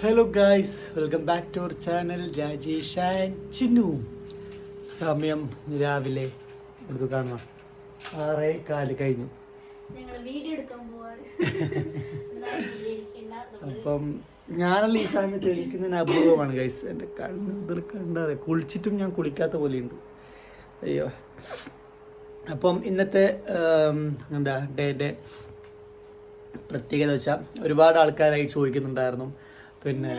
Hello guys, welcome back to our channel Rajesh and Chinnu. സമയം രാവിലെ എടുത്തു കാണുക 6:15 കഴിഞ്ഞു. അപ്പം ഞാനല്ല ഈ സമയത്ത് എണീക്കുന്നതിന് അപൂർവമാണ് ഗൈസ്. എൻ്റെ കണ്ണ് കണ്ടാ കുളിച്ചിട്ടും ഞാൻ കുളിക്കാത്ത പോലെയുണ്ട്. അയ്യോ. അപ്പം ഇന്നത്തെ ഡേയുടെ പ്രത്യേകത വെച്ചാൽ ഒരുപാട് ആൾക്കാരായിട്ട് ചോദിക്കുന്നുണ്ടായിരുന്നു. പിന്നെ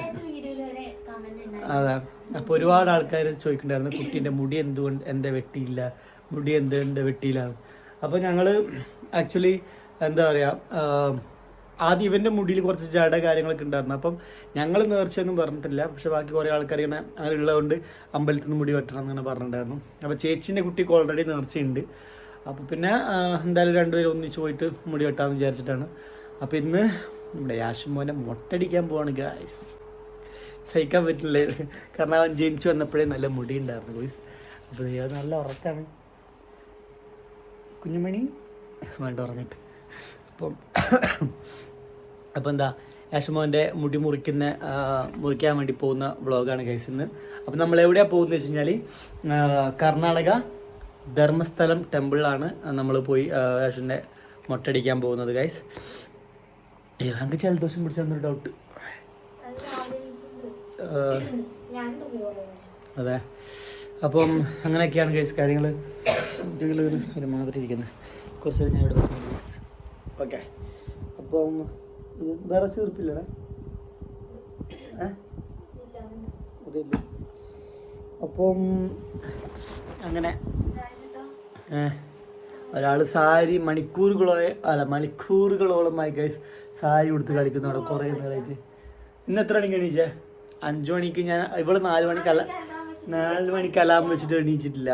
അതെ, അപ്പോൾ ഒരുപാട് ആൾക്കാർ ചോദിക്കുന്നുണ്ടായിരുന്നു കുട്ടീൻ്റെ മുടി എന്താ വെട്ടിയില്ല, മുടി എന്തുകൊണ്ട് വെട്ടിയില്ല. അപ്പോൾ ഞങ്ങൾ ആക്ച്വലി എന്താ പറയുക, ആദ്യം ഇവൻ്റെ മുടിയിൽ കുറച്ച് ജട കാര്യങ്ങളൊക്കെ ഉണ്ടായിരുന്നു. അപ്പം ഞങ്ങൾ നേർച്ചയൊന്നും പറഞ്ഞിട്ടില്ല, പക്ഷെ ബാക്കി കുറേ ആൾക്കാർ ഇങ്ങനെ അങ്ങനെ ഉള്ളതുകൊണ്ട് അമ്പലത്തിൽ നിന്ന് മുടി വെട്ടണം എന്നിങ്ങനെ പറഞ്ഞിട്ടുണ്ടായിരുന്നു. അപ്പോൾ ചേച്ചീൻ്റെ കുട്ടിക്ക് ഓൾറെഡി നേർച്ചയുണ്ട്. അപ്പോൾ പിന്നെ എന്തായാലും രണ്ടുപേരും ഒന്നിച്ച് പോയിട്ട് മുടി വെട്ടാമെന്ന് വിചാരിച്ചിട്ടാണ്. അപ്പോൾ ഇന്ന് നമ്മുടെ യാഷിമോനെ മൊട്ടടിക്കാൻ പോവാണ് ഗായ്സ്. സഹിക്കാൻ പറ്റില്ല, കാരണം അവൻ ജനിച്ചു വന്നപ്പോഴേ നല്ല മുടി ഉണ്ടായിരുന്നു ഗോയ്സ്. അപ്പോൾ ദൈവം നല്ല ഉറക്കാണ്. കുഞ്ഞുമണി വേണ്ട ഉറങ്ങട്ടെ. അപ്പം എന്താ യാഷിമോൻ്റെ മുടി മുറിക്കാൻ വേണ്ടി പോകുന്ന വ്ളോഗാണ് ഗൈസ് ഇന്ന്. അപ്പം നമ്മൾ എവിടെയാണ് പോകുന്നത് വെച്ച് കഴിഞ്ഞാൽ കർണാടക ധർമ്മസ്ഥലം ടെമ്പിളിലാണ് നമ്മൾ പോയി യാഷിൻ്റെ മൊട്ടടിക്കാൻ പോകുന്നത് ഗൈസ്. അങ്ങ് ജലദോഷം പിടിച്ചെന്നൊരു ഡൗട്ട്. അതെ, അപ്പം അങ്ങനെയൊക്കെയാണ് ഗൈസ് കാര്യങ്ങൾ. കുട്ടികൾ ഒരു മാതിരി ഇരിക്കുന്നത് കുറച്ച് ഞാൻ ഇവിടെ വെക്കുന്നു ഗൈസ്. ഓക്കെ, അപ്പം വേറെ ചീർപ്പില്ലടേ അതല്ല. അപ്പം അങ്ങനെ ഒരാൾ സാരി മണിക്കൂറുകളോളമായി ഗൈസ് സാരി ഉടുത്ത് കളിക്കുന്നു അവിടെ കുറേ നേരമായിട്ട്. ഇന്ന് എത്ര മണിക്ക് എണീച്ചേ? 5 മണിക്ക്. ഞാൻ ഇവിടെ 4 മണിക്ക് അലാം വെച്ചിട്ട് എണീച്ചിട്ടില്ല.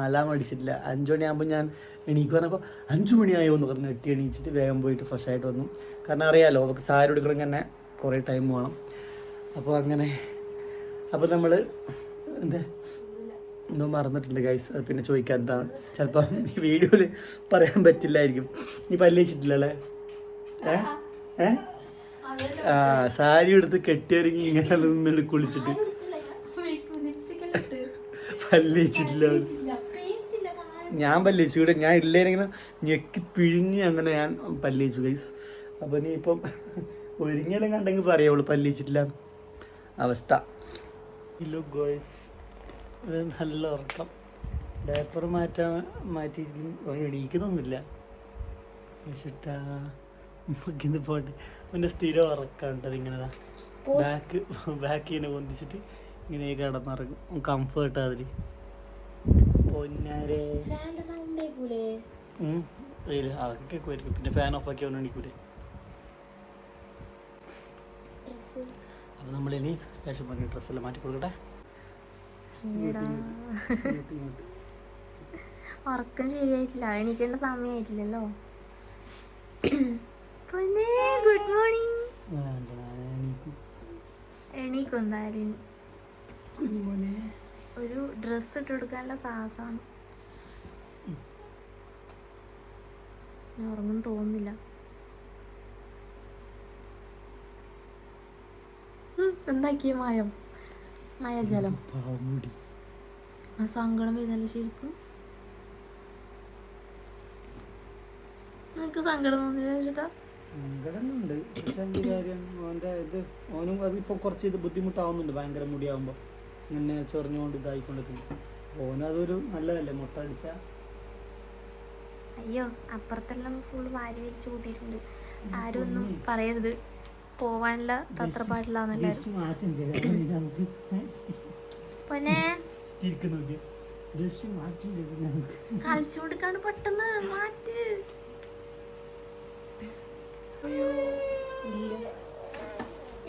അലാം അടിച്ചിട്ടില്ല. 5 മണിയാകുമ്പോൾ ഞാൻ എണീക്ക് പറഞ്ഞപ്പോൾ 5 മണിയായോ എന്ന് പറഞ്ഞ് എണീച്ചിട്ട് വേഗം പോയിട്ട് ഫ്രഷ് ആയിട്ട് വന്നു. കാരണം അറിയാമല്ലോ നമുക്ക് സാരി ഉടുക്കണമെങ്കിൽ തന്നെ കുറേ ടൈം വേണം. അപ്പോൾ അങ്ങനെ അപ്പോൾ നമ്മൾ എന്തോ മറന്നിട്ടുണ്ട് ഗൈസ്. അത് പിന്നെ ചോദിക്കാൻ എന്താണ്, ചിലപ്പം ഈ വീഡിയോയിൽ പറയാൻ പറ്റില്ലായിരിക്കും. നീ പല്ലിച്ചിട്ടില്ലല്ലേ? സാരി എടുത്ത് കെട്ടിയൊരുങ്ങി ഇങ്ങനെ നിന്നിട്ട് കുളിച്ചിട്ട് പല്ലിച്ചിട്ടില്ല. ഞാൻ പല്ലിച്ചു ഇവിടെ, ഞാൻ ഇല്ലേനിങ്ങനെ ഞെക്കി പിഴിഞ്ഞ് അങ്ങനെ ഞാൻ പല്ലിച്ചു ഗൈസ്. അപ്പോൾ നീ ഇപ്പം ഒരുങ്ങിയാലും കണ്ടെങ്കിൽ പറയുള്ളൂ പല്ലിച്ചിട്ടില്ല അവസ്ഥ. ഇല്ലോ ഗോയ്സ്, നല്ല ഉറക്കം. ഡയപ്പർ മാറ്റി എണീക്കുന്നൊന്നുമില്ല വെച്ചിട്ടാ ഇന്ന് പോട്ടെ. പിന്നെ സ്ഥിരം ഉറക്കാണ്ടത് ഇങ്ങനെ ബാക്ക് ഇങ്ങനെ പൊന്തിച്ചിട്ട് ഇങ്ങനെ കിടന്നിറങ്ങും. കംഫേർട്ട് അതിൽ പൊന്നാരെ അതൊക്കെ കേൾക്കുമായിരിക്കും. പിന്നെ ഫാൻ ഓഫ് ആക്കി അവൻ എണീക്കൂലേ. അപ്പം നമ്മളിനി ശേഷം പറഞ്ഞ ഡ്രസ്സെല്ലാം മാറ്റി കൊടുക്കട്ടെ. ഉറക്കം ശരിയായിട്ടില്ല, എണീക്കേണ്ട സമയമായിട്ടില്ലല്ലോ. Good morning. എണീക്കും എന്തായാലും. ഒരു ഡ്രസ്സ് ഇട്ട് കൊടുക്കാനുള്ള സാഹസമാണ്. ഉറങ്ങും തോന്നുന്നില്ല. എന്താക്കിയ മായജലം സങ്കടം വരുന്നല്ലേ ശരിക്കും? നിനക്ക് സങ്കടം തോന്നില്ല ചേട്ടാ? സങ്കടമുണ്ട്, പക്ഷെ എന്ത് കാര്യം, ഓനും അതിപ്പോൾ കുറച്ച് ബുദ്ധിമുട്ടാവുന്നുണ്ട്. ഭയങ്കര മുടിയാവുമ്പോൾ ഇങ്ങനെ ചൊറിഞ്ഞുകൊണ്ട് ഇതായിക്കൊണ്ടിരിക്കുന്നു. ഓനും അതൊരു നല്ലതല്ലേ മുട്ട അടിച്ച. അയ്യോ, അപ്പുറത്തെല്ലാം ഫുള്ള് വാരി വലിച്ചു കൂട്ടിയിട്ടുണ്ട്. ആരും ഒന്നും പറയരുത്, പോവാനുള്ള തത്രപ്പാടില്ലാന്നല്ലേ. പൊന്നെ കളിച്ചുകൊടുക്കാണ്, പെട്ടെന്ന് മാറ്റ്.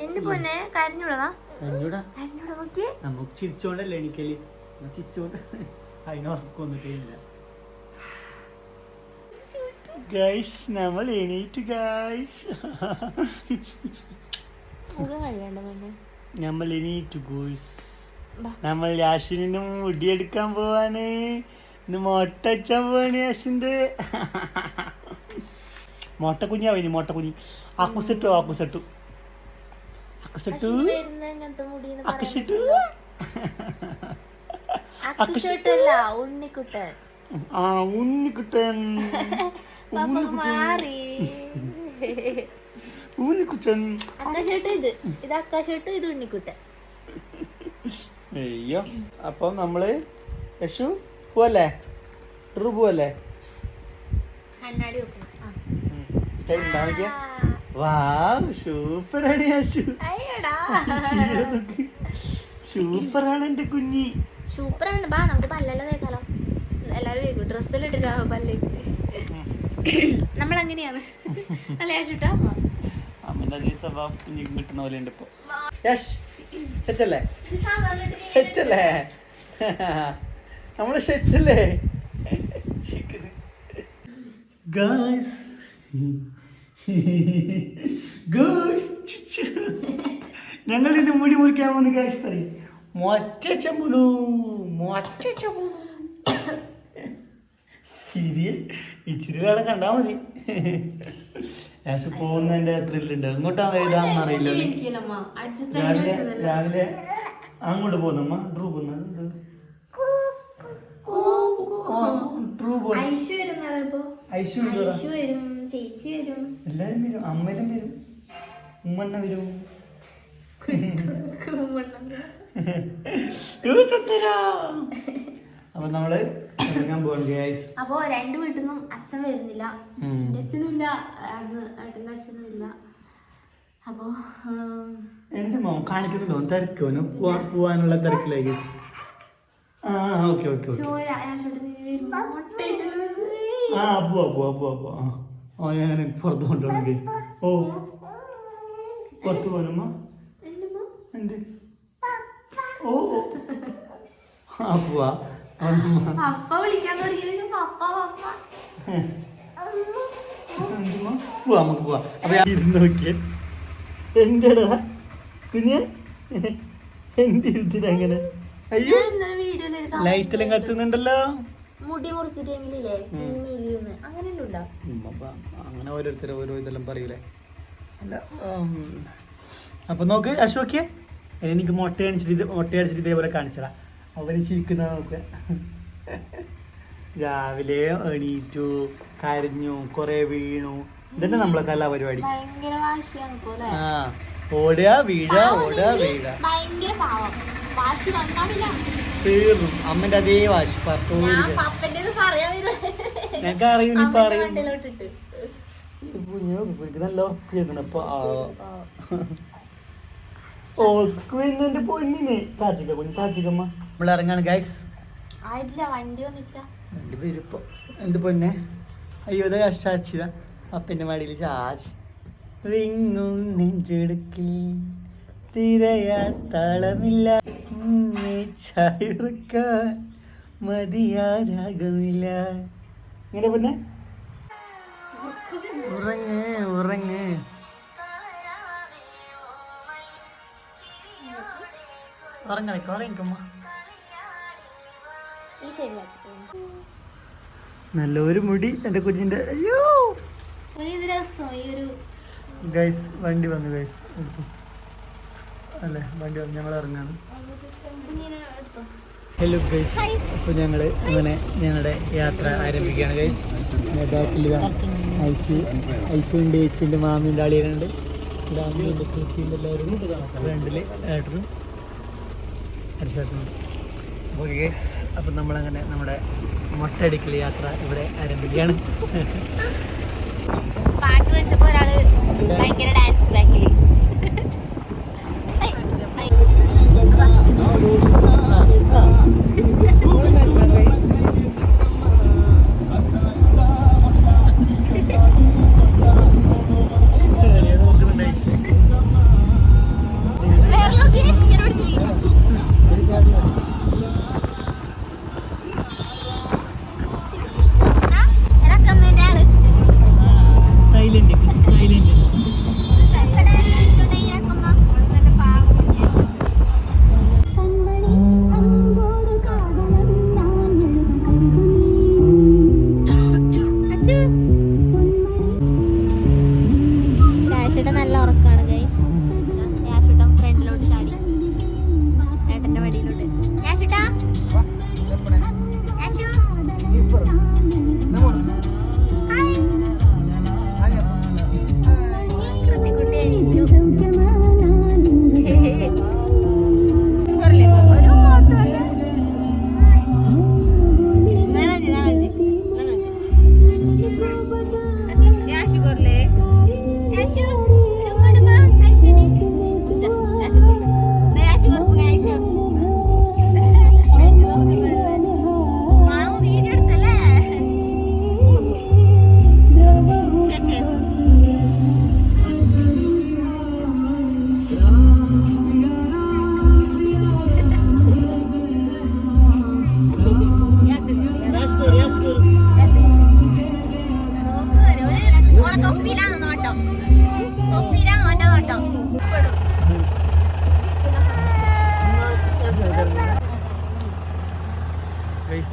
എന്റെ പൊന്നെ കരഞ്ഞൂടാ നോക്കിയേ. നമുക്ക് ചിരിച്ചോണ്ടല്ലേ എണീക്കല്, ചിരിച്ചോണ്ട് അതിനുറക്കൊന്നിട്ടില്ല ഗൈസ്. നമ്മൾ എണീറ്റ് ഗൈസ്, നമ്മൾ എണീറ്റു ഗോയ്സ്. നമ്മൾ യാഷിന് മുടിയെടുക്കാൻ പോവാണ്. ഇന്ന് മൊട്ടച്ചാൻ പോവാണ് യാഷിന്റെ. മോട്ടക്കുഞ്ഞാവിനി മോട്ടക്കുഞ്ഞി ആക്കുസെട്ടു അക്കസെട്ടു അങ്ങനത്തെ മുടി അക്കസെട്ടു അക്കുഷോട്ടല്ല ഉണ്ണിക്കുട്ടൻ. ആ ഉണ്ണിക്കുട്ടൻ മാറി ഉണ്ണിക്കുട്ടൻ. അക്കാശോട്ട് ഇത് അക്കാശോട്ട് ഇത് ഉണ്ണിക്കുട്ടൻ. അയ്യോ അപ്പം നമ്മള് യശു പോവല്ലേ? ട്രൂ പോവല്ലേ? കണ്ണാടി വെക്കണം. സ്റ്റൈൽ ഉണ്ടാവില്ല. വാവ് സൂപ്പറാണ് യശു. സൂപ്പറാണ് എന്റെ കുഞ്ഞി. സൂപ്പറാണ്. ബാ നമുക്ക് പല്ലെല്ലാം തേക്കാലോ. എല്ലാരും കേൾക്കും ഡ്രസ്സെല്ലാം ഇട്ടിട്ടാ പല്ലേക്ക്. നമ്മളങ്ങനെയാണ് അല്ലേ യാശുട്ടാ? അമ്മന്റെ അതേ സ്വഭാവം കുഞ്ഞിക്ക് കിട്ടുന്ന പോലെ ഉണ്ട് ഇപ്പൊ. യശ് സെറ്റല്ലേ? സെറ്റല്ലേ? നമ്മള് സെറ്റല്ലേ? ഗായ്സ് ഞങ്ങൾ ഇത് മുടി മുറിക്കാൻ പോകുന്ന ഗായ്സ് പറയും ശരി ഇച്ചിരി വേളെ കണ്ടാ മതി. യാശു പോകുന്നതിന്റെ ത്രില്ലുണ്ട്. എങ്ങോട്ടാണ് ഏതാണെന്ന് അറിയില്ല. രാവിലെ അങ്ങോട്ട് പോകുന്നമ്മ ട്രൂ പോകുന്നത്. എല്ലാരും വരും. അമ്മയിലും വരും, ഉമ്മണ്ണ വരും. അപ്പൊ നമ്മള് ഇറങ്ങാൻ പോവാണ് ഗൈസ്. അപ്പൊ രണ്ട് വീട്ടിൽ നിന്നും അച്ഛൻ വരുന്നില്ല. എന്റെ അച്ഛനും ഇല്ല, ഏട്ടന്റെ അച്ഛനും ഇല്ല. അപ്പൊ എന്റെ മോൻ കാണിക്കുന്നുണ്ടോ? തിരക്കോനോ പോവാനുള്ള തിരക്കിലായി ഗൈസ്. ആ ഓക്കെ ഓക്കെ ആ പോവാ. ഓ ഞാൻ പുറത്ത് കൊണ്ടുപോകണം ഗൈസ്. ഓ പുറത്ത് പോകാനമ്മ എന്റെ ഓ ആ പോവാ. പപ്പ വിളിക്കാൻ തുടങ്ങിയ ശേഷം പപ്പ പോവാ നമുക്ക് പോവാ. അപ്പൊ ഇരുന്ന് നോക്കിയേ എന്റെടാ കുഞ്ഞ് എന്തിരുത്തിട്ട് അയ്യോ ലൈറ്റെല്ലാം കത്തുന്നുണ്ടല്ലോ. മുടി മുറിച്ചിട്ടെങ്കിലേ അങ്ങനെ അങ്ങനെ ഓരോരുത്തരും ഓരോ ഇതെല്ലാം പറയൂലേ. അല്ല അപ്പൊ നോക്ക് അശോക്കിയെ എനിക്ക് മൊട്ടയടിച്ചിട്ട് ഇതേപോലെ കാണിച്ചടാ. അവന് ചിരിക്കുന്ന നോക്ക്. രാവിലെ എണീറ്റു, കരഞ്ഞു, കൊറേ വീണു. ഇതന്നെ നമ്മളെ കലാപരിപാടി. ആ ഓടുക വീഴ തീർന്നു. അമ്മന്റെ അതേ വാശി ഞങ്ങൾക്ക് അറിയും. നീ പറയും നല്ല ഉറപ്പിച്ചേക്കണ ഓന്റെ പൊന്നിനെ ചാച്ചിക്കമ്മ നമ്മൾ ഇറങ്ങാണ് ഗൈസ്. വണ്ടി വരും ഇപ്പൊ. എന്ത് പൊന്നെ അയ്യോ ചാച്ചിത അപ്പന്റെ മടിയിൽ ചാച്ചി വിങ്ങും നെഞ്ചെടുക്കിൽ തിരയാ താളമില്ല ചായക്കാൻ മതിയാരാഗമില്ല. ഇങ്ങനെ പൊന്നെ ഉറങ്ങ് ഉറങ്ങിക്കമ്മ. നല്ലൊരു മുടി എന്റെ കുഞ്ഞിന്റെ. അയ്യോ ഗൈസ് വണ്ടി വന്നു ഗൈസ്. അല്ലേ വണ്ടി വന്നു, ഞങ്ങൾ ഇറങ്ങാണ്. ഹലോ ഗൈസ്, അപ്പോൾ ഞങ്ങൾ അങ്ങനെ ഞങ്ങളുടെ യാത്ര ആരംഭിക്കുകയാണ് ഗൈസ്. ബാക്കിൽ ഐശുണ്ട്, ഏച്ചിൻ്റെ മാമിൻ്റെ ആളികളുണ്ട്, അമ്മയുണ്ട്, കൃത്തിൻ്റെ എല്ലാവരും ഫ്രണ്ടിൽ ഏട്ടനും അരിശാട്ടുണ്ട്. അപ്പോൾ ഗൈസ് അപ്പം നമ്മളങ്ങനെ നമ്മുടെ മൊട്ടയടിക്കൽ യാത്ര ഇവിടെ ആരംഭിക്കുകയാണ്. പാട്ട് വെച്ചപ്പോൾ ഒരാള് ഭയങ്കര ഡാൻസ് ബാക്കിൽ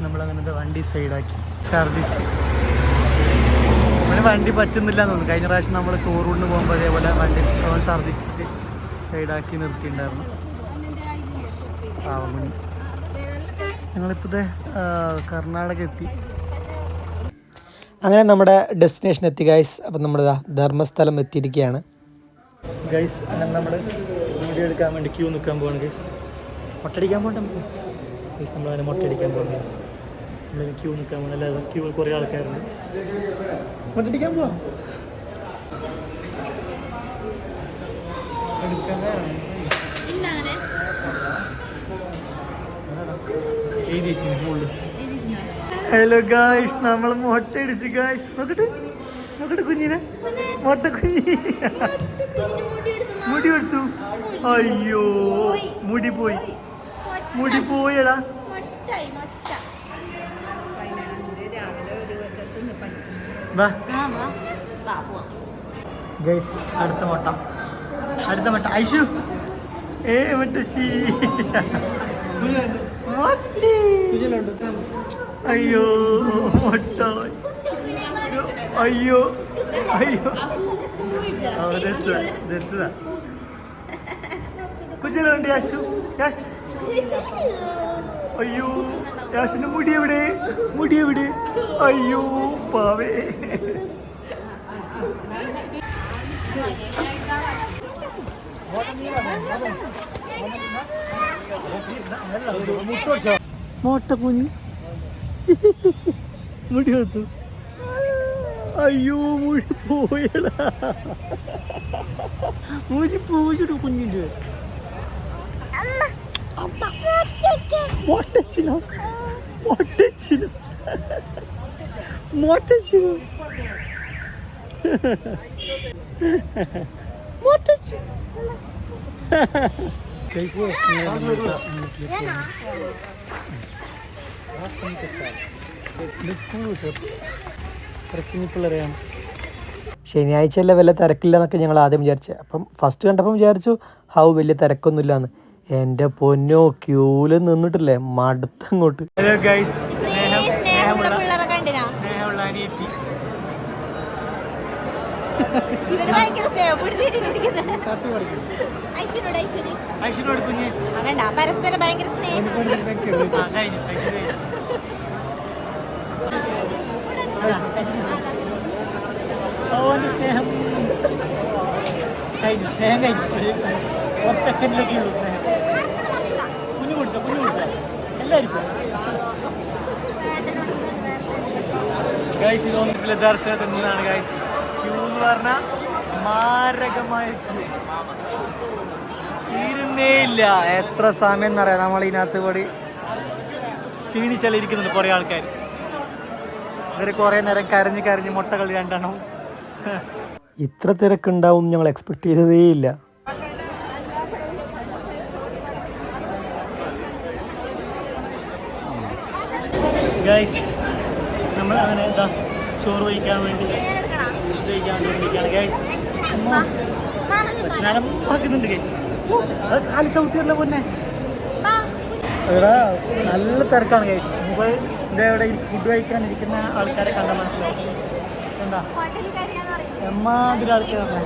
നമ്മളങ്ങനെ വണ്ടി സൈഡാക്കി ഛർദിച്ച് അവന് വണ്ടി പറ്റുന്നില്ല എന്ന് തോന്നുന്നു. കഴിഞ്ഞ പ്രാവശ്യം നമ്മൾ ചോറൂടിന് പോകുമ്പോൾ അതേപോലെ വണ്ടി അവൻ ഛർദിച്ചിട്ട് സൈഡാക്കി നിർത്തിയിട്ടുണ്ടായിരുന്നു. പാവമുനി. ഞങ്ങളിപ്പോഴത്തെ കർണാടക എത്തി. അങ്ങനെ നമ്മുടെ ഡെസ്റ്റിനേഷൻ എത്തി ഗൈസ്. അപ്പം നമ്മൾ ധർമ്മസ്ഥലം എത്തിയിരിക്കുകയാണ് ഗൈസ്. അങ്ങനെ നമ്മൾ വീഡിയോ എടുക്കാൻ വേണ്ടി ക്യൂ നിൽക്കാൻ പോവാണ് ഗൈസ്. മൊട്ടടിക്കാൻ പോകണ്ട നമുക്ക് ഗൈസ്. നമ്മളങ്ങനെ മൊട്ടടിക്കാൻ പോകണം ഗൈസ്. നമ്മളിങ്ങനെ ക്യൂ നിൽക്കാൻ പോകണം. എല്ലാവരും ക്യൂ കുറേ ആൾക്കാരുണ്ട്. മൊട്ടടിക്കാൻ പോവാം. ഹലോ ഗായ്സ്, നമ്മൾ മുട്ട അടിച്ചു ഗായ്സ്. നോക്കട്ടെ നോക്കട്ടെ കുഞ്ഞിനെ. മുട്ട കുഞ്ഞി മുടി എടുത്തു. അയ്യോ മുടി പോയി. മുടി പോയടാ. ഗൈസ് അടുത്ത മുട്ട. അടുത്ത മുട്ട ഐഷു. മുട്ടച്ചി. അയ്യോ മുട്ട. അയ്യോ അയ്യോ കുഞ്ഞിലുണ്ട് യാശു. യാഷ്. അയ്യോ യാഷിന്റെ മുടി എവിടെ? മുടി എവിടെ? അയ്യോ പാവേ. മോട്ട കുഞ്ഞ് മുടി വത്തു. അയ്യോ മുടി പോയടാ. മുടി പോയിട്ടോ കുഞ്ഞിൻ്റെ. മോട്ടച്ചിനോ മോട്ടച്ചിനോ മോട്ടച്ചിനോ മോട്ടച്ചി. ശനിയാഴ്ചയല്ല വല്ല തിരക്കില്ല എന്നൊക്കെ ഞങ്ങൾ ആദ്യം വിചാരിച്ചത്. അപ്പം ഫസ്റ്റ് കണ്ടപ്പം വിചാരിച്ചു വലിയ തിരക്കൊന്നുമില്ല എന്ന്. എൻ്റെ പൊന്നോ ക്യൂല് നിന്നിട്ടില്ലേ മടുത്തങ്ങോട്ട്. ഹലോ ഗൈസ്, സ്നേഹമുള്ള അനിയത്തി. പരസ്പരം ഭയങ്കര സ്നേഹം. സ്നേഹം കഴിഞ്ഞു. സ്നേഹം കഴിഞ്ഞു. ഒരു സെക്കൻഡിലൊക്കെ ഉള്ളൂ സ്നേഹം. കുഞ്ഞു കുടിച്ചോ എല്ലാവർക്കും. ഗൈസ് ഇതൊന്നിലെ ദർശനത്തിൽ നിന്നാണ് ഗൈസ്. ക്യൂ എന്ന് പറഞ്ഞാൽ മാരകമായ ക്യൂ. തീരുന്നേ ഇല്ല. എത്ര സമയം എന്നറിയാം. നമ്മൾ ഇതിനകത്ത് കൂടി ക്ഷീണിച്ചെല്ലാം ഇരിക്കുന്നുണ്ട് കുറേ ആൾക്കാർ. ഇവർ കുറേ നേരം കരഞ്ഞ് മുട്ടകൾ രണ്ടെണ്ണം. ഇത്ര തിരക്കുണ്ടാവും ഞങ്ങൾ എക്സ്പെക്ട് ചെയ്തതേയില്ല. ഗൈസ് നമ്മൾ അങ്ങനെ എന്താ ചോറ് വഹിക്കാൻ വേണ്ടി വേണ്ടിയിരിക്കുകയാണ് ഗൈസ്. നനപ്പാക്കുന്നുണ്ട് ഗൈസ്. അത് കാല് ചവിട്ടിയല്ലോ പൊന്നെ. ഇവിടെ നല്ല തിരക്കാണ് ഗൈസ്. മുമ്പ് ഇവിടെ ഫുഡ് കഴിക്കാനിരിക്കുന്ന ആൾക്കാരെ കണ്ടാൽ മനസ്സിലാവും. എന്താ എമ്മാതിരി ആൾക്കാരാണ്.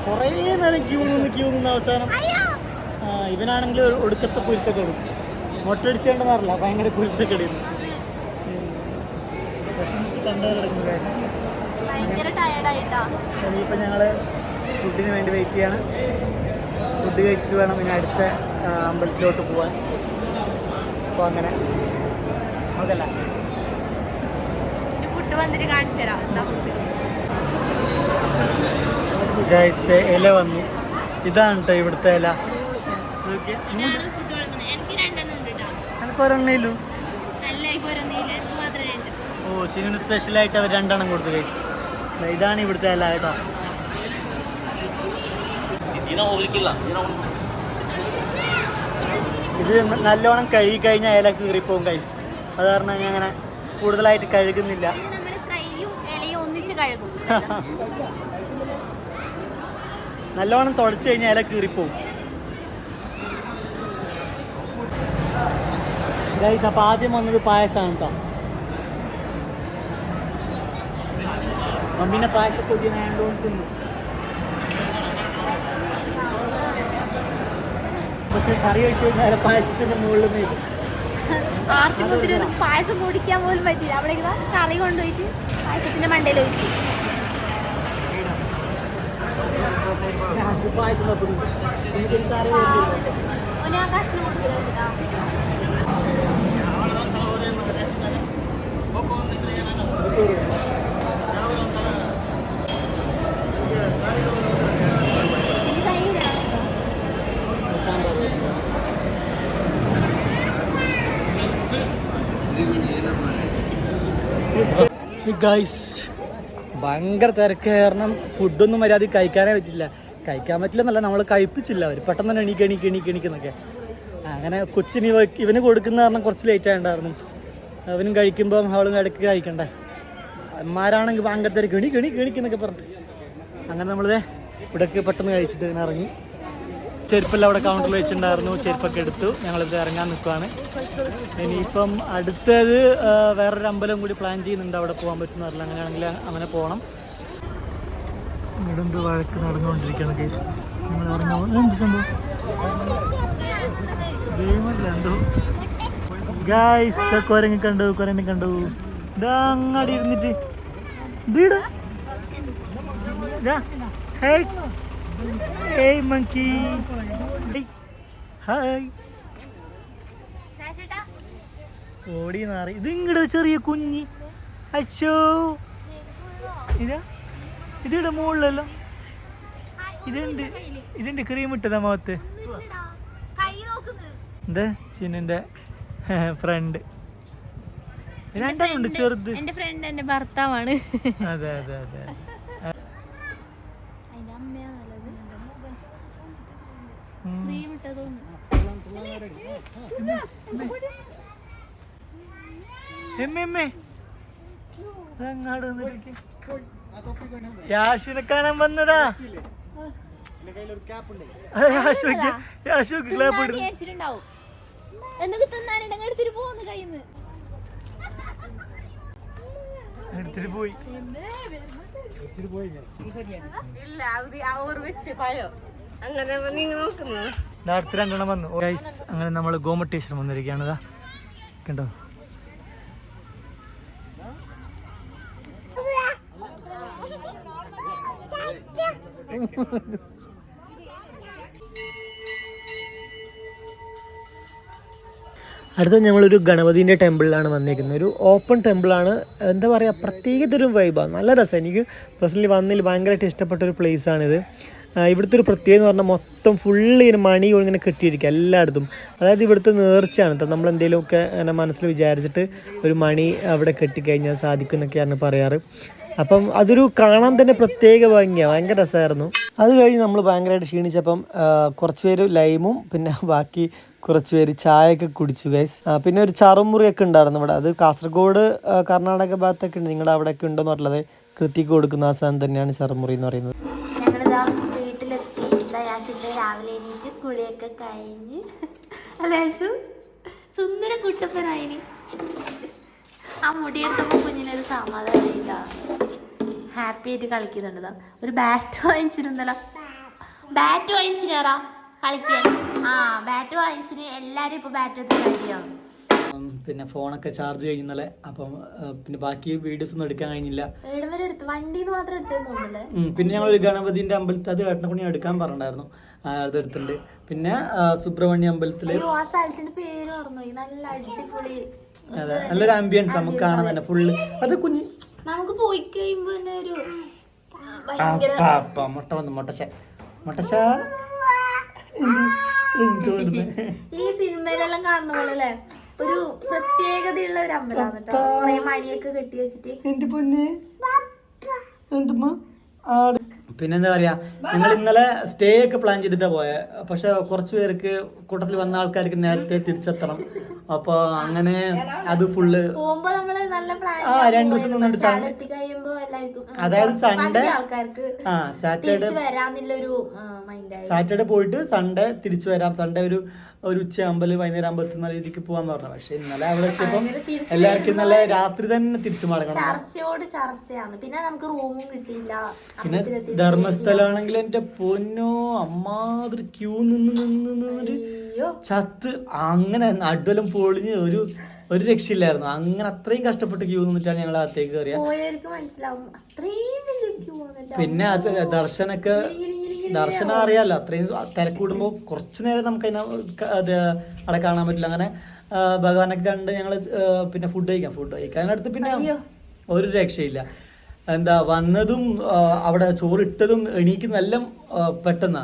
കുറേ നേരം ക്യൂ നിന്ന് അവസാനം ഇവനാണെങ്കിൽ ഒടുക്കത്തെ കുരുത്തക്കേട്. മൊട്ടടിച്ചേണ്ടെന്ന് അറിയില്ല. ഭയങ്കര കുരുത്തക്കേടിയിരുന്നു. പക്ഷെ കണ്ടു കിടക്കുന്നു ഗൈസ്. ഇനിയിപ്പോൾ ഞങ്ങൾ ഫുഡിന് വേണ്ടി വെയിറ്റ് ചെയ്യാണ്. ഫുഡ് കഴിച്ചിട്ട് വേണം ഇനി അടുത്ത അമ്പലത്തിലോട്ട് പോകാൻ. അപ്പോൾ അങ്ങനെ നമുക്കല്ല ഗൈസ് ഇല വന്നു. ഇതാണ് കേട്ടോ ഇവിടുത്തെ ഇല. എനിക്ക് ഒരെണ്ണയില്ലൂ. ഓ ചിന്നിന് സ്പെഷ്യലായിട്ട് അവർ രണ്ടെണ്ണം കൊടുത്തു ഗൈസ്. ഇതാണ് ഇവിടുത്തെ ഇല കേട്ടോ. ഇത് നല്ലോണം കഴുകി കഴിഞ്ഞാൽ ഇല കീറിപ്പോവും ഗൈസ്. അത് കാരണം ഞാൻ അങ്ങനെ കൂടുതലായിട്ട് കഴുകുന്നില്ല. നല്ലോണം തുടച്ചു കഴിഞ്ഞാൽ ഇല കീറിപ്പോവും. ഗൈസ് അപ്പോൾ ആദ്യം വന്നത് പായസമാണ് കേട്ടോ. മമ്മീനെ പായസ കൊതിനായതുകൊണ്ട് തിന്നു. പക്ഷെ കറി കഴിച്ചു കഴിഞ്ഞാൽ പായസത്തിന്റെ മുകളിൽ മേലും പായസം കുടിക്കാൻ പോലും പറ്റില്ല. അവളേക്ക് കറി കൊണ്ടുപോയിട്ട് പായസത്തിന്റെ മണ്ടയിൽ ഒഴിച്ചു. പായസം എനിക്കൊരു കറി ഞാൻ കഷ്ണം കൊടുക്കില്ല. ചോറ് ഗൈസ് ഭയങ്കര തിരക്ക് കാരണം ഫുഡൊന്നും മര്യാദ കഴിക്കാനേ പറ്റില്ല. കഴിക്കാൻ പറ്റില്ലെന്നല്ല, നമ്മൾ കഴിപ്പിച്ചില്ല. അവർ പെട്ടെന്ന് തന്നെ എണീക്കെന്നൊക്കെ. അങ്ങനെ കൊച്ചിന് ഇവന് കൊടുക്കുന്ന കാരണം കുറച്ച് ലേറ്റ് ആയിട്ടുണ്ടായിരുന്നു. അവനും കഴിക്കുമ്പം അവളും ഇടയ്ക്ക് കഴിക്കണ്ടേ. അമ്മമാരാണെങ്കിൽ ഭയങ്കര തിരക്ക് എണീക്കെന്നൊക്കെ പറഞ്ഞു. അങ്ങനെ നമ്മളിത് ഇവിടേക്ക് പെട്ടെന്ന് കഴിച്ചിട്ട് ഇങ്ങനെ ഇറങ്ങി. ചെരുപ്പെല്ലാം അവിടെ കൗണ്ടറിൽ വെച്ചിട്ടുണ്ടായിരുന്നു. ചെരുപ്പൊക്കെ എടുത്തു. ഞങ്ങളിത് ഇറങ്ങാൻ നിൽക്കുകയാണ്. ഇനിയിപ്പം അടുത്തത് വേറൊരു അമ്പലം കൂടി പ്ലാൻ ചെയ്യുന്നുണ്ട്. അവിടെ പോകാൻ പറ്റുന്ന അറിയില്ല. അങ്ങനെയാണെങ്കിൽ അങ്ങനെ പോകണം. ഇവിടെന്ത് വഴക്ക് നടന്നുകൊണ്ടിരിക്കുകയാണ് കേസ്. നമ്മൾ ഇറങ്ങാൻ എന്ത് സംഭവം ഗെയിമല്ല എന്തോ. ഗായ്സ് കുരങ്ങി കണ്ടു ഇതാ അങ്ങാടി ഇരുന്നിട്ട് വീട്. Hey monkey. Hi. ഓടി നാറി. ഇത് ഇങ്ങടെ ചെറിയ കുഞ്ഞി. അച്ചോ ഇതിവിടെ മുകളിലല്ലോ. ഇതിന്റെ ക്രീം ഇട്ടതാ മുഖത്ത്. എന്താ ചിന്നിന്റെ ഫ്രണ്ട്. രണ്ടെണ്ണുണ്ട് ചെറുത്. എന്റെ ഫ്രണ്ട് എന്റെ ഭർത്താവാണ്. അതെ യാഷിനെ കാണാൻ വന്നതാ. എടുത്തിട്ട് പോയി. അടുത്ത് രണ്ടെണ്ണം വന്നു. അങ്ങനെ നമ്മൾ ഗോമട്ടേശ്വരം വന്നിരിക്കുകയാണ്. കണ്ടോ അടുത്ത ഞങ്ങളൊരു ഗണപതിൻ്റെ ടെമ്പിളിലാണ് വന്നിരിക്കുന്നത്. ഒരു ഓപ്പൺ ടെമ്പിളാണ്. എന്താ പറയുക, പ്രത്യേകതരം വൈബാണ്. നല്ല രസം. എനിക്ക് പേഴ്സണലി വന്നതിൽ ഭയങ്കരമായിട്ട് ഇഷ്ടപ്പെട്ട ഒരു പ്ലേസാണിത്. ഇവിടുത്തെ ഒരു പ്രത്യേകത എന്ന് പറഞ്ഞാൽ മൊത്തം ഫുള്ള് ഇങ്ങനെ മണി ഇങ്ങനെ കെട്ടിയിരിക്കുക എല്ലായിടത്തും. അതായത് ഇവിടുത്തെ നേർച്ചയാണ്. നമ്മളെന്തെങ്കിലുമൊക്കെ അങ്ങനെ മനസ്സിൽ വിചാരിച്ചിട്ട് ഒരു മണി അവിടെ കെട്ടിക്കഴിഞ്ഞാൽ സാധിക്കും എന്നൊക്കെയാണ് പറയാറ്. അപ്പം അതൊരു കാണാൻ തന്നെ പ്രത്യേക ഭംഗിയാണ്. ഭയങ്കര രസമായിരുന്നു. അത് കഴിഞ്ഞ് നമ്മൾ ഭയങ്കരമായിട്ട് ക്ഷീണിച്ചപ്പം കുറച്ച് പേര് ലൈമും പിന്നെ ബാക്കി കുറച്ച് പേര് ചായയൊക്കെ കുടിച്ചു ഗൈസ്. പിന്നെ ഒരു ചറുമുറിയൊക്കെ ഉണ്ടായിരുന്നു ഇവിടെ. അത് കാസർഗോഡ് കർണാടക ഭാഗത്തൊക്കെ ഉണ്ട്. നിങ്ങളുടെ അവിടെയൊക്കെ ഉണ്ടോയെന്ന് പറഞ്ഞത് കൃത്യക്ക് കൊടുക്കുന്ന ആ സാധനം തന്നെയാണ് ചറുമുറി എന്ന് പറയുന്നത്. വീട്ടിലെത്തി രാവിലെ എണീറ്റ് കുളിയൊക്കെ കഴിഞ്ഞ് അല്ലേശു സുന്ദര കുട്ടപ്പനായിന്. ആ മുടിയെടുത്തപ്പോൾ കുഞ്ഞിനൊരു സമാധാനമായിട്ടാ. ഹാപ്പി ആയിട്ട് കളിക്കുന്നുണ്ട്. ഒരു ബാറ്റ് വാങ്ങിച്ചിരുന്നല്ലോ. ബാറ്റ് വാങ്ങിച്ചിനാറാ കളിക്കാൻ. ബാറ്റ് വാങ്ങിച്ചിന്. എല്ലാരും ഇപ്പൊ ബാറ്റ് എടുത്ത് കളിയാണ്. പിന്നെ ഫോണൊക്കെ ചാർജ് കഴിഞ്ഞാലേ. അപ്പം പിന്നെ ബാക്കി വീഡിയോസ് ഒന്നും എടുക്കാൻ കഴിഞ്ഞില്ല. വണ്ടിന്ന് മാത്രം എടുത്തെന്ന് തോന്നുന്നില്ലേ. പിന്നെ ഞങ്ങൾ ഗണപതിന്റെ അമ്പലത്തിൽ അത് ഏട്ടനെ എടുക്കാൻ പറഞ്ഞിട്ടുണ്ടായിരുന്നു. അത് എടുത്തിട്ടുണ്ട്. പിന്നെ സുബ്രഹ്മണ്യ അമ്പലത്തില് ആ സ്ഥലത്തിന്റെ പേര് ഓർമ്മ. നല്ല അടിപൊളി നല്ലൊരു ആംബിയൻസ് നമുക്ക് കാണാൻ തന്നെ ഫുള്ള്. അത് കുഞ്ഞ് നമുക്ക് പോയി കഴിയുമ്പോ തന്നെ ഒരു മുട്ടശ ഈ സിനിമയിലെല്ലാം കാണുന്ന പോലെ അല്ലേ. ഒരു പ്രത്യേകതയുള്ള ഒരു അമ്പലമാണ് കേട്ടോ. കുറെ മണിയൊക്കെ കെട്ടി വെച്ചിട്ട്. പിന്നെന്താ പറയാ, ഞങ്ങൾ ഇന്നലെ സ്റ്റേ ഒക്കെ പ്ലാൻ ചെയ്തിട്ടാ പോയെ. പക്ഷെ കുറച്ച് പേർക്ക് കൂട്ടത്തിൽ വന്ന ആൾക്കാർക്ക് നേരത്തെ തിരിച്ചെത്തണം. അപ്പൊ അങ്ങനെ അത് ഫുള്ള് പോകുമ്പോ നമ്മള് നല്ല പ്ലാൻ 2 ദിവസം നിന്നിട്ട് അതായത് സൺഡേ സാറ്റർഡേ പോയിട്ട് സൺഡേ തിരിച്ചു വരാം. സൺഡേ ഒരു ഒരു ഉച്ചയാകുമ്പോൾ വൈകുന്നേരം ആകുമ്പോൾ എത്തുന്ന രീതിക്ക് പോകാന്ന് പറഞ്ഞു. പക്ഷെ ഇന്നലെ അവിടെ എത്തിയപ്പം എല്ലാവർക്കും ഇന്നലെ രാത്രി തന്നെ തിരിച്ചു മടങ്ങണം. ചർച്ചയോട് ചർച്ചയാണ്. പിന്നെ നമുക്ക് റൂമും കിട്ടിയില്ല. പിന്നെ ധർമ്മസ്ഥലാണെങ്കിൽ എന്റെ പൊന്നോ അമ്മാതിരി ക്യൂ നിന്ന് ചത്ത് അങ്ങനെ നടുവെല്ലാം പൊളിഞ്ഞ് ഒരു രക്ഷയില്ലായിരുന്നു. അങ്ങനെ അത്രയും കഷ്ടപ്പെട്ട് ക്യൂ നിന്നിട്ടാണ് ഞങ്ങൾ അകത്തേക്ക് കയറിയ. പിന്നെ അത് ദർശനം അറിയാലോ, അത്രയും തിരക്കൂടുമ്പോ കുറച്ചു നേരം നമുക്ക് അവിടെ കാണാൻ പറ്റില്ല. അങ്ങനെ ഭഗവാനൊക്കെ കണ്ട് ഞങ്ങള് പിന്നെ ഫുഡ് കഴിക്കാനടുത്ത് പിന്നെ ഒരു രക്ഷയില്ല. എന്താ വന്നതും അവിടെ ചോറിട്ടതും എണീക്കുന്നതെല്ലാം പെട്ടെന്നാ.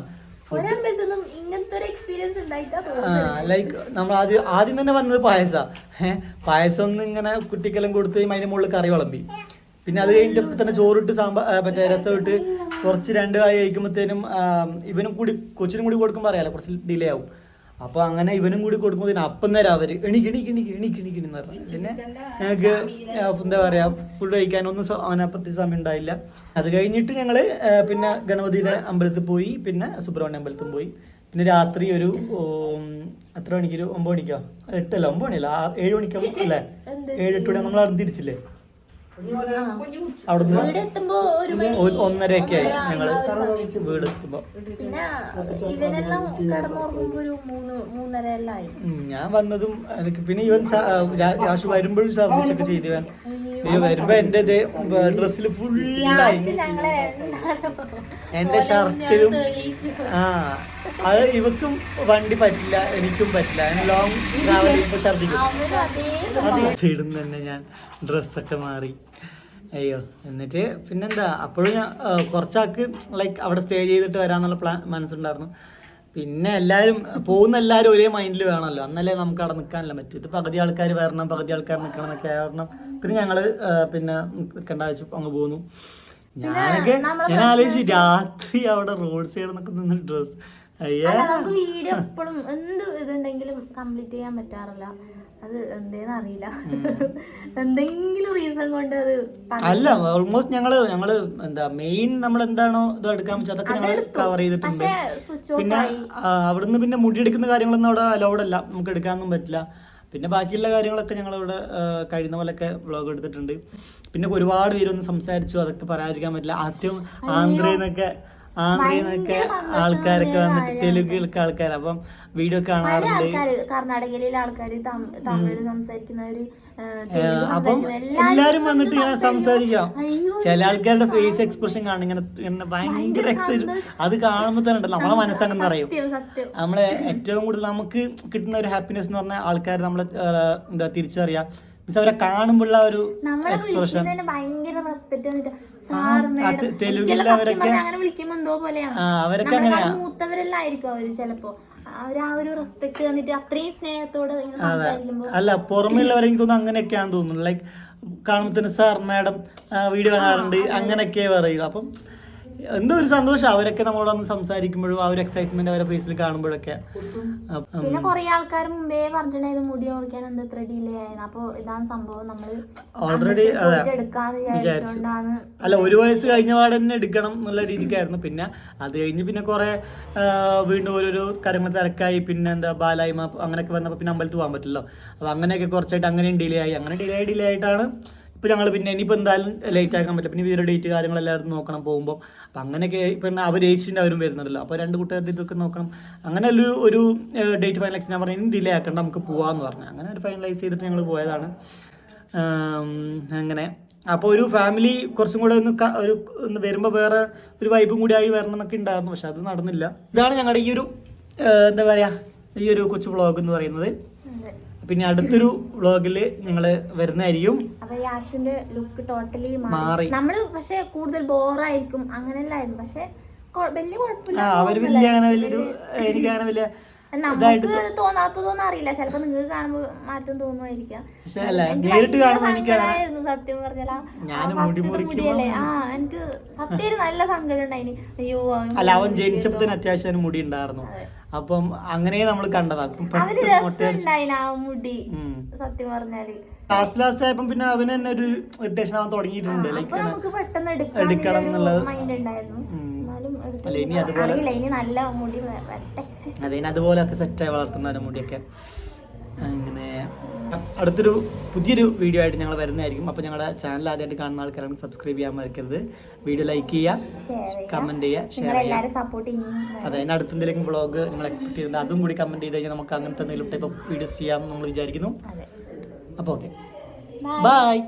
ലൈക്ക് നമ്മൾ ആദ്യം തന്നെ വന്നത് പായസം ഒന്ന് ഇങ്ങനെ കുട്ടിക്കെല്ലാം കൊടുത്ത് അതിന്റെ മുകളിൽ കറി വിളമ്പി. പിന്നെ അത് കഴിഞ്ഞിട്ട് തന്നെ ചോറിട്ട് മറ്റേ രസം ഇട്ട് കുറച്ച് 2 കായ് കഴിക്കുമ്പോഴത്തേനും ഇവനും കൂടി കൊച്ചിനും കൂടി കൊടുക്കുമ്പോൾ അറിയാലോ കുറച്ച് ഡിലേ ആവും. അപ്പൊ അങ്ങനെ ഇവനും കൂടി കൊടുക്കുമ്പോൾ അപ്പം നേരം അവര് എണീക്കെന്ന് പറഞ്ഞു. പിന്നെ ഞങ്ങൾക്ക് എന്താ പറയാ ഫുഡ് കഴിക്കാനൊന്നും അവനപ്പത്തി സമയം ഉണ്ടായില്ല. അത് കഴിഞ്ഞിട്ട് ഞങ്ങള് പിന്നെ ഗണപതിയുടെ അമ്പലത്തിൽ പോയി, പിന്നെ സുബ്രഹ്മണ്യ അമ്പലത്തിൽ പോയി. പിന്നെ രാത്രി ഒരു എത്ര മണിക്ക്, ഒരു 9 മണിക്കോ 8 അല്ല 9 മണിയല്ല 7 മണിക്കോ അല്ലേ 7-8 മണി നമ്മൾ അവിടെ തിരിച്ചില്ലേ. അവിടുന്ന് 1:30 ആയി ഞങ്ങള് വീട് എത്തുമ്പോ. ഞാൻ വന്നതും എനിക്ക് പിന്നെ ഇവൻ രാശു വരുമ്പോഴും സർവീസൊക്കെ ചെയ്തവൻ വരുമ്പോ എന്റെ ഡ്രസ്സിൽ ഫുള്ളായി. എന്റെ ഷർട്ടിലും അത് ഇവക്കും വണ്ടി പറ്റില്ല, എനിക്കും പറ്റില്ല. ലോങ് ട്രാവൽ ചെയ്യുമ്പോ ഛർദിക്കും. സൈഡിൽ തന്നെ ഞാൻ ഡ്രസ്സൊക്കെ മാറി. അയ്യോ, എന്നിട്ട് പിന്നെന്താ അപ്പോഴും ഞാൻ കുറച്ചാൾക്ക് ലൈക്ക് അവിടെ സ്റ്റേ ചെയ്തിട്ട് വരാന്നുള്ള മനസ്സുണ്ടായിരുന്നു. പിന്നെ പോകുന്ന എല്ലാവരും ഒരേ മൈൻഡിൽ വേണമല്ലോ, അന്നല്ലേ നമുക്ക് അവിടെ നിൽക്കാനല്ല പറ്റും. ഇത് പകുതി ആൾക്കാർ വരണം, പകുതി ആൾക്കാർ നിൽക്കണം എന്നൊക്കെ കാരണം പിന്നെ ഞങ്ങള് പിന്നെ നിൽക്കേണ്ട ആവശ്യം അങ്ങ് പോന്നു. ഞാൻ ആലോചിച്ചു രാത്രി അവിടെ റോഡ് സൈഡ് നിന്നൊക്കെ നിന്ന് ഡ്രസ് നമുക്ക് വീഡിയോ എപ്പോഴും എന്ത് ഇതുണ്ടെങ്കിലും കംപ്ലീറ്റ് ചെയ്യാൻ പറ്റാറില്ല. അത് എന്തേന്ന് അറിയില്ല, എന്തെങ്കിലും റീസൺ കൊണ്ട് അത് അല്ല. ഓൾമോസ്റ്റ് ഞങ്ങള് എന്താ മെയിൻ നമ്മൾ എന്താണോ ഇത് എടുക്കാൻ വെച്ചാൽ അതൊക്കെ ഞങ്ങൾ കവർ ചെയ്തിട്ടുണ്ട്. പിന്നെ അവിടുന്ന് പിന്നെ മുടിയെടുക്കുന്ന കാര്യങ്ങളൊന്നും അവിടെ അലൗഡ് അല്ല, നമുക്ക് എടുക്കാനൊന്നും പറ്റില്ല. പിന്നെ ബാക്കിയുള്ള കാര്യങ്ങളൊക്കെ ഞങ്ങളിവിടെ കഴിയുന്ന പോലെയൊക്കെ വ്ളോഗ് എടുത്തിട്ടുണ്ട്. പിന്നെ ഒരുപാട് പേരൊന്നും സംസാരിച്ചു, അതൊക്കെ പറയാതിരിക്കാൻ പറ്റില്ല. ആദ്യം ആന്ധ്രന്നൊക്കെ ആൾക്കാരൊക്കെ വന്നിട്ട് തെലുങ്കിലൊക്കെ ആൾക്കാർ അപ്പം വീഡിയോ കാണാറുണ്ട്. കർണാടകയിലെ ആൾക്കാർ, തമിഴ് സംസാരിക്കുന്നവര്, അപ്പം എല്ലാരും വന്നിട്ട് ഇങ്ങനെ സംസാരിക്കാം. ചില ആൾക്കാരുടെ ഫേസ് എക്സ്പ്രഷൻ കാണും ഇങ്ങനെ ഭയങ്കര എക്സൈറ്റ്. അത് കാണുമ്പോൾ തന്നെ ഉണ്ടല്ലോ നമ്മളെ മനസ്സങ്ങനെ അറിയും. നമ്മളെ ഏറ്റവും കൂടുതൽ നമുക്ക് കിട്ടുന്ന ഒരു ഹാപ്പിനെസ് എന്ന് പറഞ്ഞാൽ ആൾക്കാർ നമ്മളെ എന്താ തിരിച്ചറിയാം. അവരെ കാണുമ്പോഴുള്ള ഒരു എക്സ്പ്രഷൻ ഭയങ്കര റെസ്പെക്ട്. തെലുങ്കിലവരൊക്കെ അങ്ങനെ വിളിക്കുമ്പോ എന്തോ പോലെയാണ്. അവരൊക്കെ അങ്ങനെയാ, മൂത്തവരെല്ലാം ആയിരിക്കും അവര് ചിലപ്പോ. അവര് ആ ഒരു റെസ്പെക്ട് തന്നിട്ട് അത്രയും സ്നേഹത്തോടെ സംസാരിക്കുമ്പോ. അല്ല പുറമെയുള്ളവരെ എനിക്ക് തോന്നുന്നു അങ്ങനെയൊക്കെയാന്ന് തോന്നുന്നു. ലൈക്ക് കാണുമ്പോ തന്നെ സാർ മാഡം വീഡിയോ കാണാറുണ്ട് അങ്ങനെയൊക്കെ പറയും. അപ്പം എന്തോ ഒരു സന്തോഷം അവരൊക്കെ നമ്മളോടൊന്ന് സംസാരിക്കുമ്പോഴും ആ ഒരു എക്സൈറ്റ്മെന്റ് അവരെ ഫേസിൽ കാണുമ്പോഴൊക്കെ. പിന്നെ കുറെ ആൾക്കാർ മുമ്പേ പറഞ്ഞിട്ടുണ്ടായിരുന്നു മുടി മുറിക്കാൻ എന്താ ഇത്ര ഡിലേ ആയിരുന്നു. അപ്പൊ ഇതാണ് സംഭവം, നമ്മള് ഓൾറെഡി എടുക്കാന്ന് വിചാരിച്ചോണ്ടാണ്. അല്ല 1 വയസ്സ് കഴിഞ്ഞ പാടെ തന്നെ എടുക്കണം എന്നുള്ള രീതിക്കായിരുന്നു. പിന്നെ അത് കഴിഞ്ഞ് പിന്നെ കുറെ വീണ്ടും ഓരോരോ കാര്യങ്ങൾ തിരക്കായി. പിന്നെ എന്താ ബാലായ്മ അങ്ങനെയൊക്കെ വന്നപ്പോൾ പിന്നെ അമ്പലത്തിൽ പോകാൻ പറ്റില്ലല്ലോ. അപ്പൊ അങ്ങനെയൊക്കെ കുറച്ചായിട്ട് അങ്ങനെയും ഡിലേ ആയി. അങ്ങനെ ഡിലേ ആയിട്ടാണ് ഇപ്പം ഞങ്ങൾ പിന്നെ ഇനിയിപ്പോൾ എന്തായാലും ലേറ്റ് ആക്കാൻ പറ്റില്ല. പിന്നെ ഇവരുടെ ഡേറ്റ് കാര്യങ്ങളെല്ലാവരും നോക്കണം പോകുമ്പോൾ. അപ്പം അങ്ങനെയൊക്കെ പിന്നെ അവർ ഏച്ചിൻ്റെ അവരും വരുന്നുണ്ടല്ലോ. അപ്പോൾ 2 കൂട്ടുകാരുടെ ഇതൊക്കെ നോക്കണം. അങ്ങനെ ഒരു ഡേറ്റ് ഫൈനലൈസ് ഞാൻ പറഞ്ഞു ഇനി ഡിലേ ആക്കണ്ട നമുക്ക് പോകാമെന്ന് പറഞ്ഞു. അങ്ങനെ ഒരു ഫൈനലൈസ് ചെയ്തിട്ട് ഞങ്ങൾ പോയതാണ്. അങ്ങനെ അപ്പോൾ ഒരു ഫാമിലി കുറച്ചും കൂടെ ഒന്ന് വരുമ്പോൾ വേറെ ഒരു വൈബും കൂടി ആയി വരണം എന്നൊക്കെ ഉണ്ടായിരുന്നു. പക്ഷെ അത് നടന്നില്ല. ഇതാണ് ഞങ്ങളുടെ ഈ ഒരു എന്താ പറയുക ഈ ഒരു കൊച്ചു വ്ളോഗ് എന്ന് പറയുന്നത്. പിന്നെ അടുത്തൊരു വ്ളോഗില് ഞങ്ങള് വരുന്നതായിരിക്കും. അപ്പൊ യാഷിന്റെ ലുക്ക് ടോട്ടലി മാറി. നമ്മള് പക്ഷെ കൂടുതൽ ബോറായിരിക്കും അങ്ങനെയല്ലായിരുന്നു. പക്ഷെ വലിയ കുഴപ്പമില്ല. അവര് വലിയ അങ്ങനെ വലിയൊരു എനിക്ക് അങ്ങനെ വലിയ നമുക്ക് തോന്നാത്തതൊന്നും അറിയില്ല. ചിലപ്പോ നിങ്ങൾക്ക് കാണുമ്പോ മാറ്റം തോന്നുമായിരിക്കാം. നേരിട്ട് സങ്കടമായിരുന്നു സത്യം പറഞ്ഞാൽ. മുടിയല്ലേ എനിക്ക് സത്യം നല്ല സങ്കടം ഉണ്ടായിന്. അയ്യോ അല്ല അവൻ ജനിച്ചപ്പോ അത്യാവശ്യം മുടി ഉണ്ടായിരുന്നു. അപ്പം അങ്ങനെ നമ്മൾ കണ്ടതാ. അവന് രസമുണ്ടായിന് ആ മുടി സത്യം പറഞ്ഞാല്. ലാസ്റ്റ് ആയപ്പോ പിന്നെ അവന് തന്നെ ഒരു ഇറിറ്റേഷൻ ആവാൻ തുടങ്ങിയിട്ടുണ്ട്. നമുക്ക് പെട്ടെന്ന് എടുക്കണം എന്നുള്ള മൈൻഡ് ഉണ്ടായിരുന്നു. എന്നാലും എന്തെങ്കിലും അല്ല, ഇനി അതുപോലെ അറിയില്ല, ഇനി നല്ല മുടി വരട്ടെ. അതെ, ഇനി അതുപോലെയൊക്കെ സെറ്റായി വളർത്തുന്ന മുടിയൊക്കെ. അങ്ങനെ അടുത്തൊരു പുതിയൊരു വീഡിയോ ആയിട്ട് ഞങ്ങൾ വരുന്നതായിരിക്കും. അപ്പോൾ ഞങ്ങളുടെ ചാനൽ ആദ്യമായിട്ട് കാണുന്ന ആൾക്കാരാണ് സബ്സ്ക്രൈബ് ചെയ്യാൻ മറക്കരുത്. വീഡിയോ ലൈക്ക് ചെയ്യുക, കമൻറ്റ് ചെയ്യുക, ഷെയർ ചെയ്യുക. സപ്പോർട്ട് ചെയ്യും. അതെ, അതിന് അടുത്ത എന്തെങ്കിലും വ്ളോഗ് നിങ്ങൾ എക്സ്പെക്ട് ചെയ്യുന്നുണ്ട്, അതും കൂടി കമൻറ്റ് ചെയ്ത് കഴിഞ്ഞാൽ നമുക്ക് അങ്ങനത്തെ എന്തെങ്കിലും ടൈപ്പ് ഓഫ് വീഡിയോസ് ചെയ്യാമെന്ന് നമ്മൾ വിചാരിക്കുന്നു. അപ്പോൾ ഓക്കെ, ബൈ.